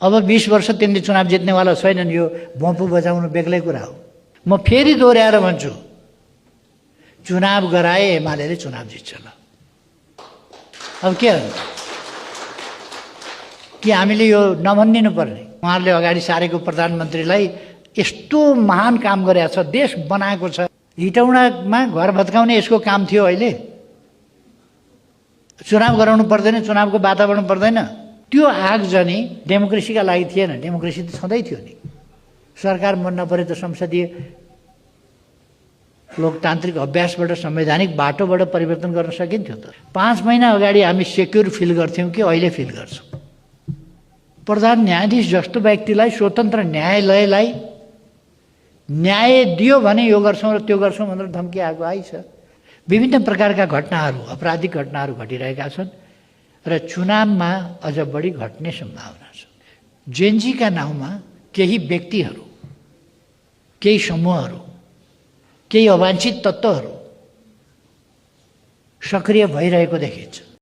अब 20 वर्ष तिनले चुनाव जित्नेवाला छैनन्। यो भोपु बजाउनु बेग्लै कुरा हो। म फेरि दोहोऱ्याएर भन्छु, चुनाव गराए एमाले चुनाव जित्छ। ल अब के गर्नु? कि हामीले यो नभनिदिनु पर्ने? उहाँहरूले अगाडि सारेको प्रधानमन्त्रीलाई यस्तो महान काम गरेको छ, देश बनाएको छ। हिटौडामा घर भत्काउने यसको काम थियो। अहिले चुनाव गराउनु पर्दैन, चुनावको वातावरण पर्दैन। त्यो आगजनी डेमोक्रेसीका लागि थिएन। डेमोक्रेसी त छँदै थियो नि। सरकार मन नपरे त संसदीय लोकतान्त्रिक अभ्यासबाट संवैधानिक बाटोबाट परिवर्तन गर्न सकिन्थ्यो त। 5 महिना अगाडि हामी सेक्युर फिल गर्थ्यौँ कि अहिले फिल गर्छौँ? प्रधान न्यायाधीश जस्तो व्यक्तिलाई, स्वतन्त्र न्यायालयलाई न्याय दियो भने यो गर्छौँ र त्यो गर्छौँ भनेर धम्की आएको आइछ। विभिन्न प्रकारका घटनाहरू, आपराधिक घटनाहरू घटिरहेका छन् र चुनावमा अझ बढी घट्ने सम्भावना छ। जेएनजीका नाउँमा केही व्यक्तिहरू, केही समूहहरू, केही अवांछित तत्त्वहरू सक्रिय भइरहेको देखिन्छ।